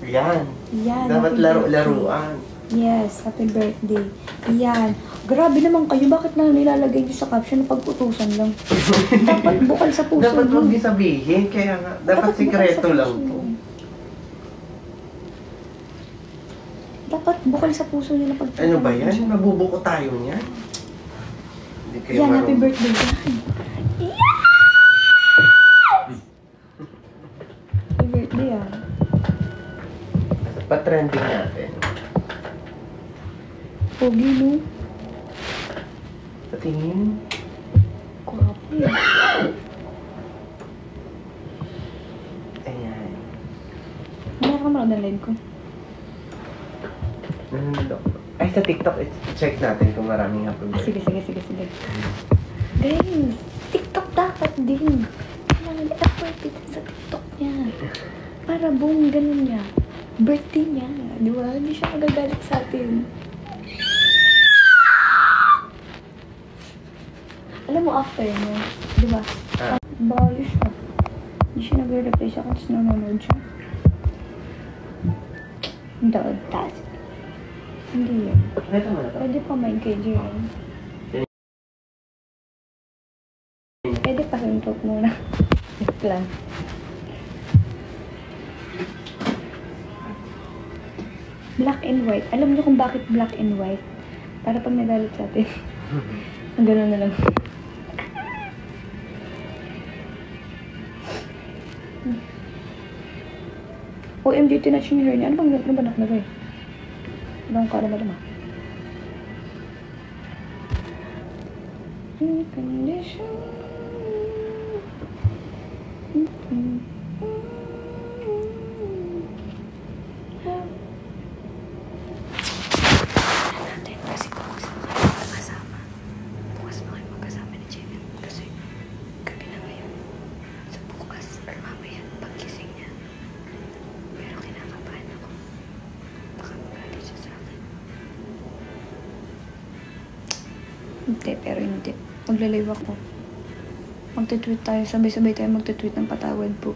Yan. Yan. Dapat laro-laruan. Yes, happy birthday. Yan. Grabe naman kayo. Bakit na nilalagay niyo sa caption na pag-utusan lang? Dapat bukal sa puso Dapat niyo. huwag sabihin. Kaya nga, dapat sikreto lang po. Dapat bukal sa puso niyo na pag-utusan. Ano ba yan? Mabubuko tayo niyan. Hindi kayo yan, happy birthday. Yan! Happy birthday ah. Pa-trending natin. Pogi no? Patingin. Kwapo eh. Ayan. Meron ka manood ng live ko. Ay, sa TikTok, check natin kung maraming happy birthday. Sige. Guys, TikTok dapat din. Kailangan i-upload dito sa TikTok niya. Para boom, ganun niya. Birthday niya. Di ba? Hindi siya magagalit sa atin. Alam mo, after niya, di ba? Bawal siya. Hindi siya nag-reply siya kasi nanonood siya. That's hindi yun. Pwede pa ma-engage yun. Pwede pa suntok muna. Ito lang. Black and white. Alam niyo kung bakit black and white? Para pag nagalit sa atin. Ang gano'n na lang. OMG, tinatch yung hair niya. Ano ba nakalagay? Ibang ka naman. Condition. Natin kasi bukas pa kayo magkasama. Bukas pa kayo magkasama ni Jen. Kasi gabi na ngayon. Sa bukas or mamaya pagkising niya. Pero kinakabahan ako. Baka magalit siya sa akin. Hindi, pero hindi. Maglalive ako. Magtitweet tayo. Sabay-sabay tayo magtitweet ng patawad po.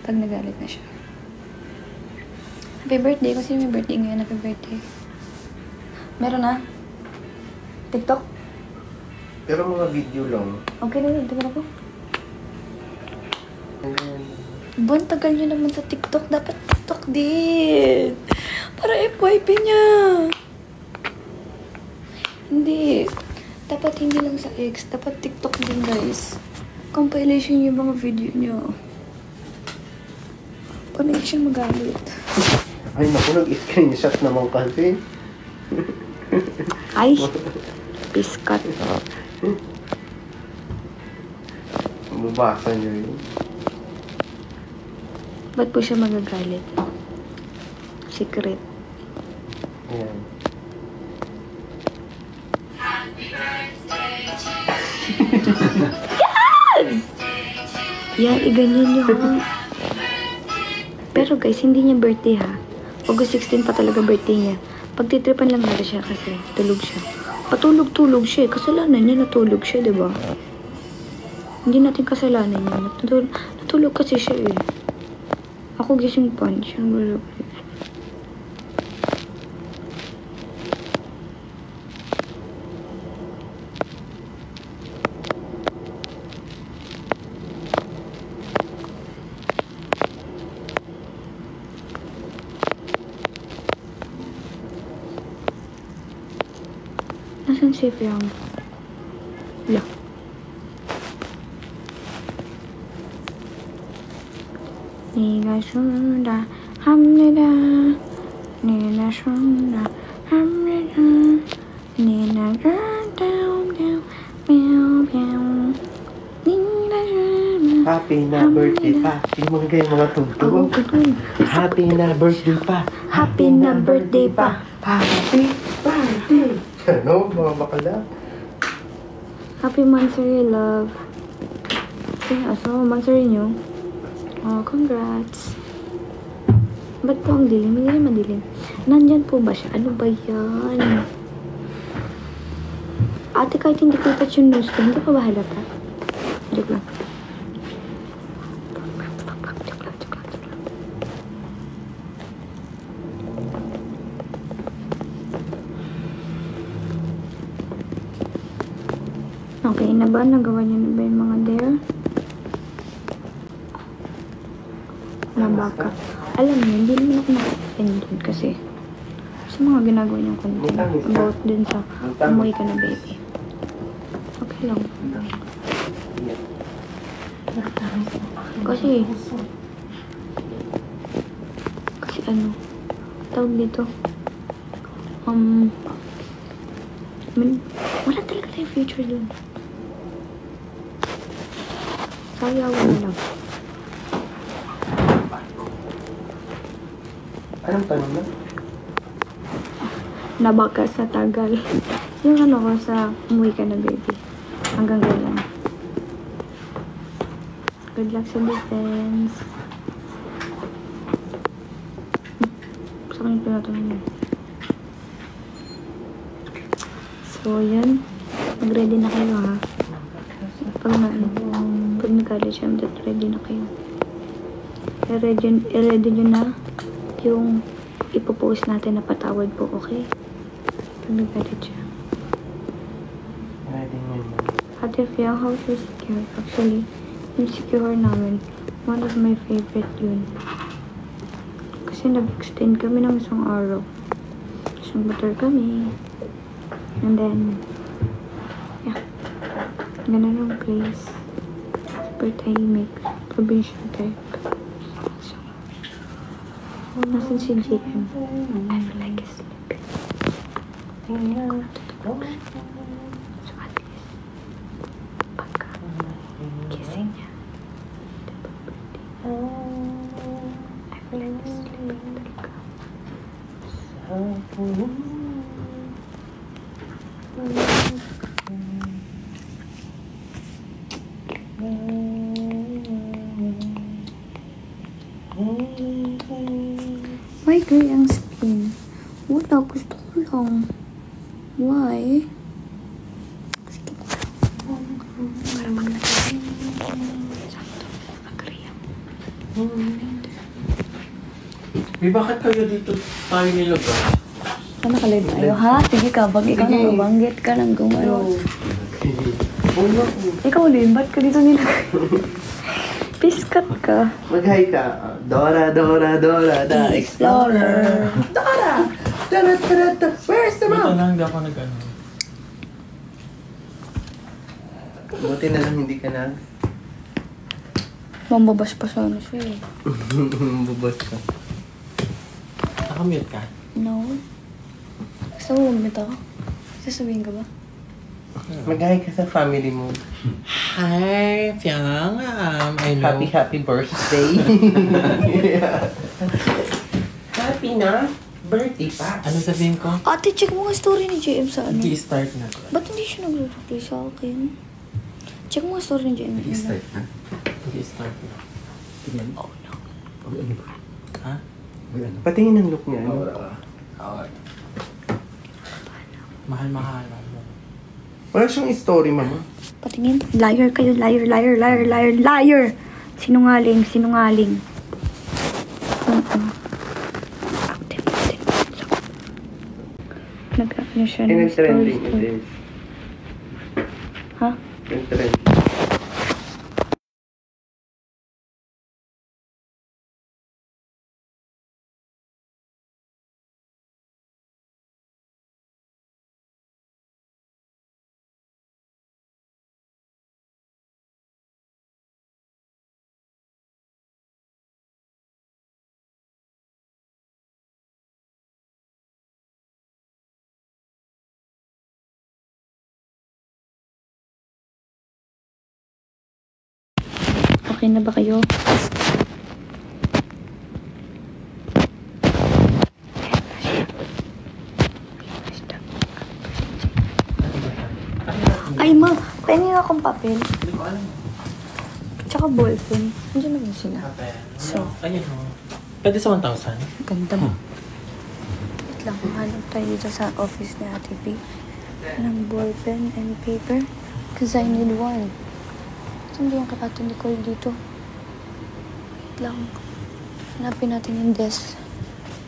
Pag nagalit na siya. Happy birthday. Kasi may birthday ngayon. Happy birthday. Meron na? TikTok? Pero mga video lang. Okay na yun. Tingnan ko. Bon, tagal nyo naman sa TikTok. Dapat TikTok din. Para FYP niya. Hindi. Dapat hindi lang sa X. Dapat TikTok din, guys. Compilation yung mga video nyo. Paano hindi siya magalit? Ay, naku, nag-screenshot naman kasi. Ay! Piskat. Mabasa niyo yun. Ba't po siya magagalit? Secret. Ayan. Yan, iganyan nyo ha. Pero guys, hindi niya birthday ha. August 16 pa talaga birthday niya. Pagtitripan lang nila siya kasi tulog siya. Patulog-tulog siya eh. Kasalanan niya, natulog siya, diba? Hindi natin kasalanan niya. Natulog kasi siya eh. Ako gising pa. Siya natulog. Nasaan si Fiang? Wala. Nila sunda hamnida Nila sunda hamnida Nila ganda meow meow Nila sunda Happy na birthday pa. Yung mga ganyan mga tugtog. Happy na birthday pa. Happy na birthday pa. Happy birthday. Ano, mga bakala? Happy Mansari, love. Okay, so, Mansari nyo. Oh, congrats. Ba't po ang dilim? Hindi naman dilim. Nandyan po ba siya? Ano ba yan? Ate, kahit hindi ko touch yung nose ko, hindi pa ba halata? Joke lang. Okay na ba? Nagawa niyo na ba yung mga dare? Nabaka. Alam niyo, hindi naman ako nakapindod kasi sa mga ginagawa niyong content about dun sa umuwi ka na baby. Okay lang. Kasi ano, tawag dito, wala talaga tayong future dun. Sayawan na lang. Anong tanong na? Nabaka sa tagal. Yung ano ko sa umuwi ka na baby. Hanggang ganyan. Good luck sa defense. Sa kanya pinatanong yun. So, yan. Mag-ready na kayo, ha? Pag nag-college kami, ready na kayo. I-ready nyo na yung ipopost natin na patawad po, okay? Pag nag-college siya. Ready mo yun. Ate Fia, how to secure? Actually, yung secure namin, one of my favorite yun. Kasi nag-extend kami ng isang araw. Isang motor kami. And then, yeah. Ganun ang place. Super tahimik. Provincial type. So, nasan si JM? I feel like he's sleeping. So at least, pagka gising niya, I feel like he's sleeping talaga. Why gray ang skin? Wala, gusto ko lang. Why? Skip ko lang. Para maglagay. Sakto, nag-gray ang. Bakit kayo dito tayo nilugar? Ano nakalive tayo, ha? Sige ka, pag ikaw Sige. nakabanggit ka lang kung ano. Uno. Ikaw din, ba't ka dito nilagay? Piskat ka. Mag-hi ka. Dora, Dora, Dora, the Explorer. Dora! Dora, Dora, Dora. Where's the Ito mom? lang, hindi ako nag-ano. Buti na lang hindi ka na. Mambabas pa sana siya eh. Bubos ka. Nakamute ka? No? Gusto mo mag-meet ako? Sasabihin ka ba? Mag-hi ka sa family mo. Hi, Fiang. I know. Happy birthday. Happy na? Birthday pa. Ano sabihin ko? Ate, check mo nga story ni JM sa ano. I-start na ko. Ba't hindi siya nag-reply sa akin? Check mo nga story ni JM. na? I-start na. Oh no. Ha? Patingin ang look niya. Ano? Mahal-mahal mo. Wala siyang story, mama. Patingin. Liar kayo. Liar, liar, liar, liar, liar. Sinungaling, sinungaling. Nag-ano siya ng Trending story. it is. Ha? Yung trending. Okay na ba kayo? Ay ma, pahingin akong papel. Hindi ko alam. Tsaka ballpen. Nandiyan naman sila. So, Ayun o. Pwede sa 1,000? ganda mo. Wait lang, hanap tayo dito sa office ni Ate P ng ballpen and paper. Cause I need one. Hindi yung kay Ate Nicole dito. Wait lang. Hanapin natin yung desk.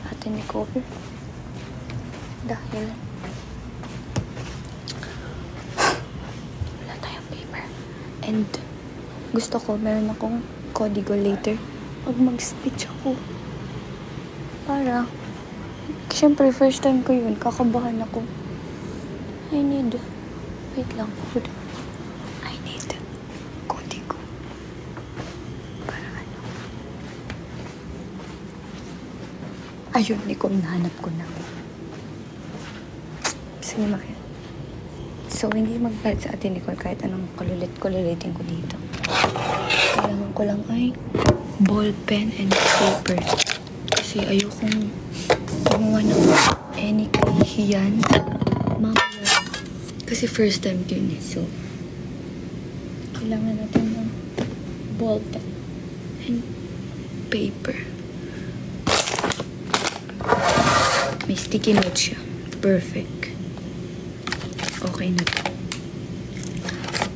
Ate Nicole. Dahil wala tayo And gusto ko, meron akong código later. Mag-speech ako. Para, syempre, first time ko yun. Kakabahan ako. I need, wait lang, hold on. I need código. Para ano. Ayun, Nicole, nahanap ko na. Sige, Maki. So, hindi magpalit sa atin, Nicole, kahit anong kululitin ko dito. Kailangan ko lang ay ball pen and paper. Kasi ayokong gumawa ng any kahihiyan. Mamaya. Kasi first time ko yun eh. So, kailangan natin ng ball pen and paper. May sticky note siya. Perfect. Okay na to.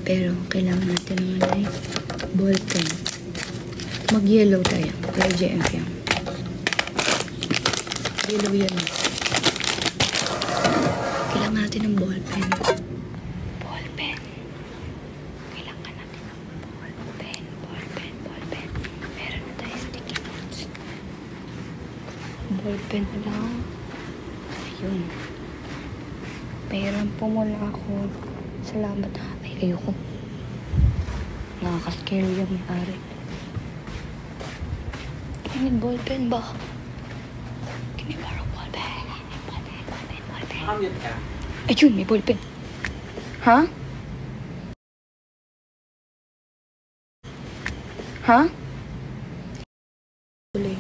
Pero, kailangan natin naman ay ball pen. Mag-yellow tayo. Kaya JF yan. Yellow yan. Kailangan natin ng ball pen. Ball pen. Kailangan natin ng ball pen. Ball pen. Ball pen. Meron na tayo sticky notes. Ball pen na lang. Ayun. Pahiram po muna ako. Salamat. Ay, ayoko. Nakaka-scary yung may-ari. Can you ball pen ba? Can you borrow ball pen? Ball pen, ball pen, ball pen. Makamute ka. Ayun, may ball pen. Ha? Ha? Tuloy.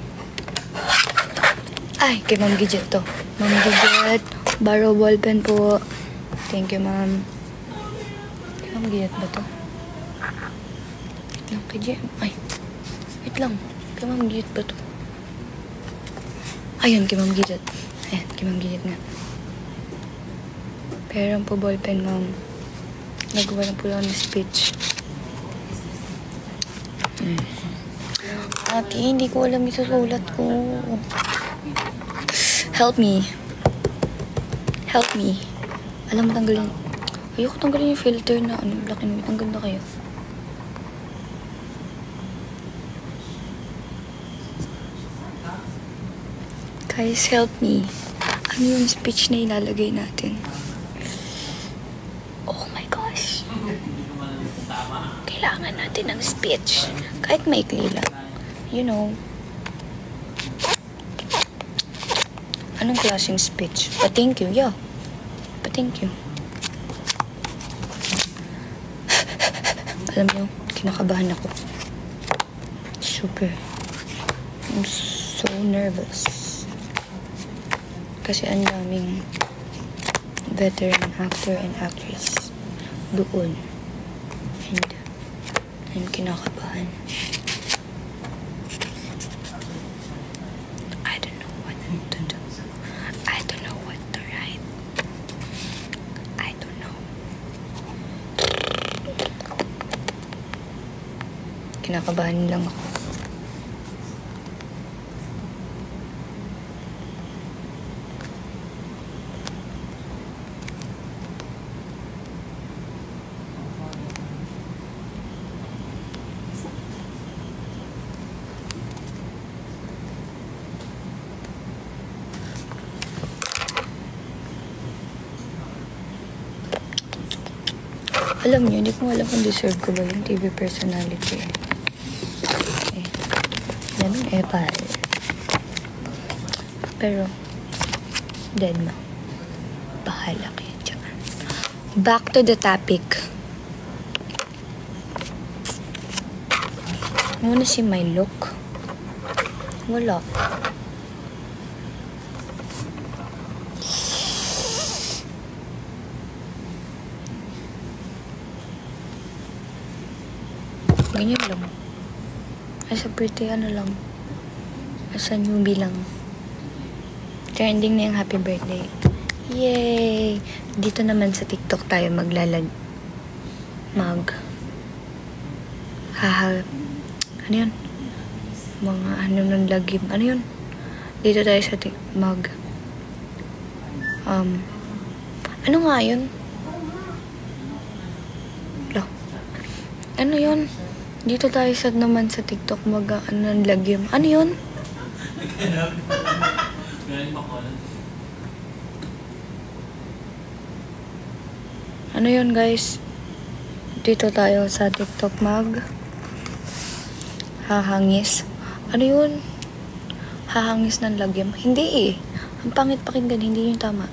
Ay, kay Ma'am Gidget to. Ma'am Gidget, borrow ball pen po. Thank you, Ma'am. Kay Ma'am Gidget ba to? Wait lang, kay JM. Ay, wait lang. Kay Ma'am Gidget ba to? Ayun, kay Ma'am Gidget. Ayan, kay Ma'am Gidget nga. Pero po ball pen, Ma'am. Nagawa lang po lang ng speech. Ate, hindi ko alam yung susulat ko. Help me. Help me. Alam mo, tanggalin. Ayoko tanggalin yung filter na ano, black and white. Ang ganda kayo. Guys, help me. Ano yung speech na ilalagay natin? Oh my gosh. Kailangan natin ng speech. Kahit maikli lang. You know. Anong klaseng speech? Pa-thank you, yeah. Pa-thank you. Alam niyo, kinakabahan ako. Super. I'm so nervous. Kasi ang daming veteran actor and actress doon. And I'm kinakabahan. I don't know what to do. I don't know what to write. I don't know. Kinakabahan lang ako. Alam niyo, hindi ko alam kung deserve ko ba yung TV personality. Yan yung epal. Pero, dead ma. Bahala kayo dyan. Back to the topic. I wanna see my look. Wala. Ganyan lang. As a pretty ano lang. As a newbie lang. Trending na yung happy birthday. Yay! Dito naman sa TikTok tayo ano yun? Mga ano nung lagim. Ano yun? Dito tayo sa ano nga yun? Ano yun? Dito tayo sa naman sa TikTok ng lagim. Ano yun? Ano yun guys? Dito tayo sa TikTok hahangis. Ano yun? Hahangis ng lagim? Hindi eh. Ang pangit pakinggan, hindi yun tama.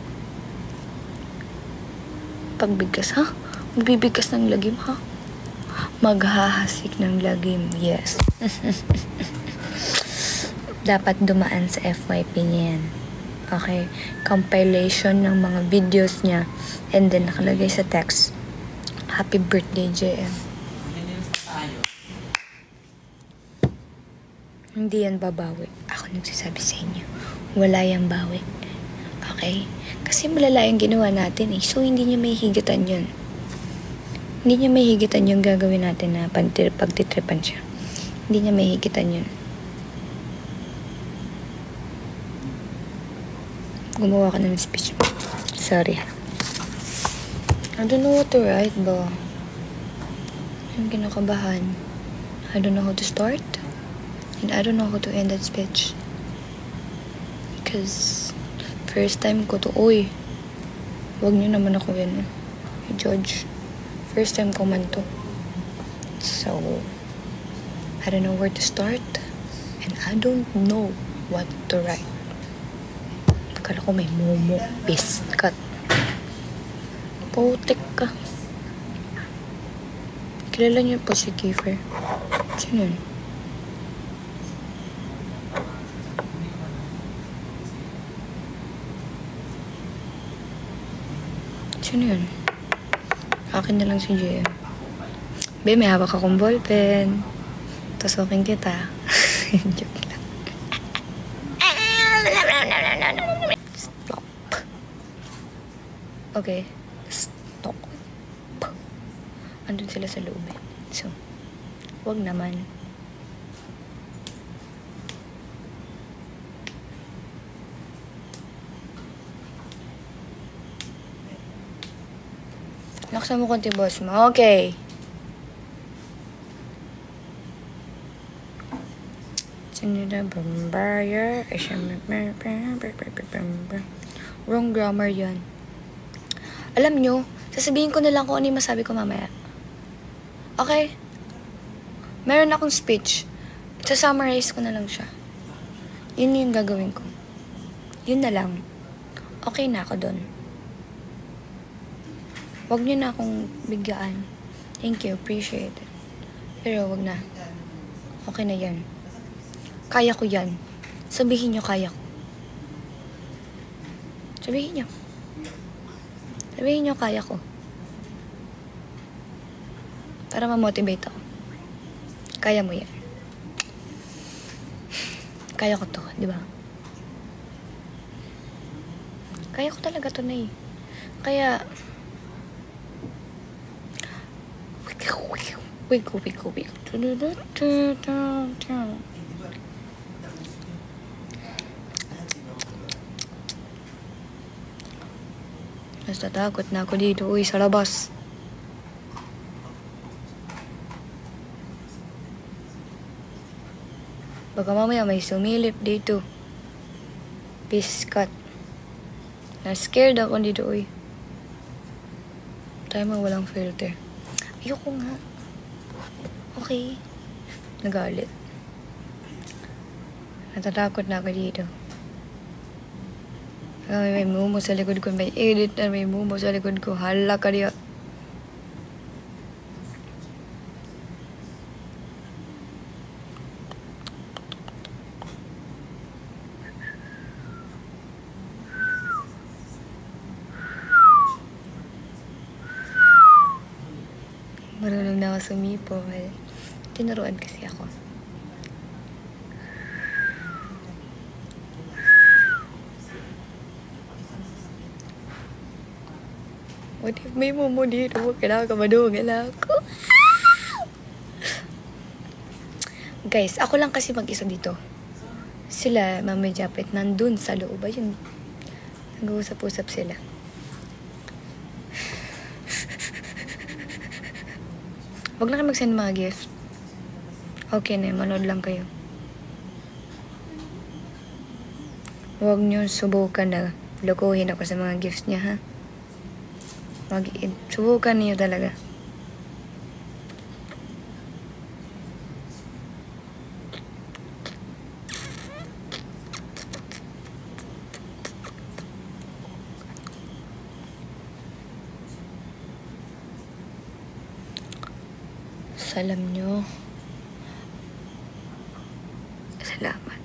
Pagbigkas, ha? Magbibigkas ng lagim, ha? Maghahasik ng lagim, yes. Dapat dumaan sa FYP niya yan. Okay? Compilation ng mga videos niya. And then nakalagay sa text, Happy birthday, JM. Hindi yan babawi. Ako nagsasabi sa inyo. Wala yan bawi. Okay? Kasi malala yung ginawa natin eh. So, hindi niya may higitan yun. Hindi niya may higitan yung gagawin natin na pagtitripan siya. Hindi niya may higitan yun. Gumawa ka na ng speech. Sorry ha. I don't know what to write ba. I'm kinakabahan. I don't know how to start. And I don't know how to end that speech. Because first time ko to. Uy, wag niyo naman ako yan i-judge. First time ko man to. So, I don't know where to start. And I don't know what to write. Akala ko may momo, biscuit. Putik ka. Kilala niyo po si Kiefer. Sino yun? Sino yun? Akin na lang si JM. Be, may hawak akong ballpen. Tusukin kita. Joke lang. Stop. Okay. Stop. Andun sila sa loob eh. So, wag naman. Laksan mo konti, boss mo. Okay. Wrong grammar yan. Alam nyo, sasabihin ko na lang kung ano yung masabi ko mamaya. Okay? Meron akong speech. Sa-summarize ko na lang siya. Yun yung gagawin ko. Yun na lang. Okay na ako dun. Wag niyo na akong bigyan. Thank you, appreciate it. Pero wag na. Okay na yan. Kaya ko yan. Sabihin niyo kaya ko. Sabihin niyo. Sabihin niyo kaya ko. Para ma-motivate ako. Kaya mo yan. Kaya ko to, di ba? Kaya ko talaga to na eh. Kaya... Wiggle. Mas natakot na ako dito, uy, sa labas. Baka mamaya may sumilip dito. Piskat. Na-scared ako dito, uy. Tayo mga walang filter. Ayoko nga. Okay. Nagalit. Natatakot na ako dito. May mumo sa likod ko. May edit na may mumo sa likod ko. Hala ka diya. Marunong na ako sumipol. Tinuruan kasi ako. What if may mumo dito? Kailangan ka madungan ako. Guys, ako lang kasi mag-isa dito. Sila, Mami Japet, nandun sa loob. Ayun. Nag-uusap-usap sila. Huwag na kayo mag-send mga gift. Okay na, manood lang kayo. Huwag niyo subukan na lukuhin ako sa mga gifts niya, ha? Subukan niyo talaga. Alam nyo. Salamat.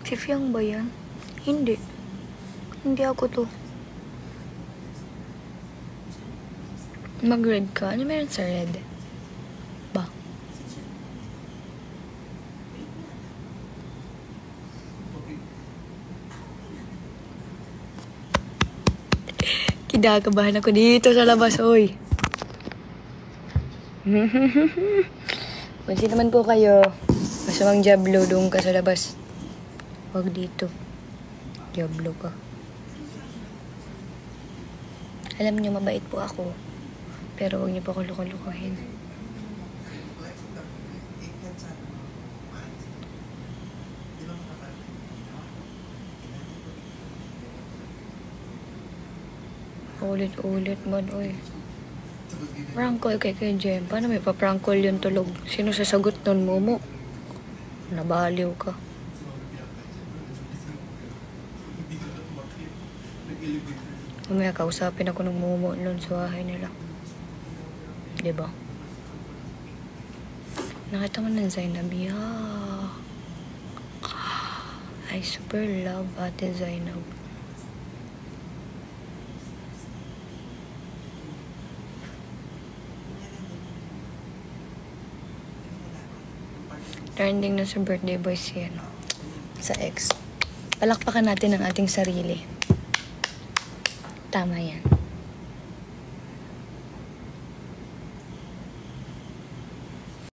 Si Fiang ba yan? Hindi. Hindi ako to. Mag-red ka? Ano meron sa red? Ba? Kinakabahan ako dito sa labas, oy. Pansin naman po kayo. Masamang Diablo doon ka sa labas. Huwag dito. Diablo ka. Alam niyo, mabait po ako. Pero huwag niyo po ako lukulukuhin. Ulit-ulit man, oy. Prank call kay Jem. Paano may pa-prank call yun tulog? Sino sasagot nun, Momo? Nabaliw ka. Mamaya kausapin ako ng Momo nun sa bahay nila. Diba? Nakita mo ng Zainab. Yeah. I super love Ate Zainab. Trending na sa birthday boy siya, no? Sa ex. Palakpakan natin ang ating sarili. Tama yan.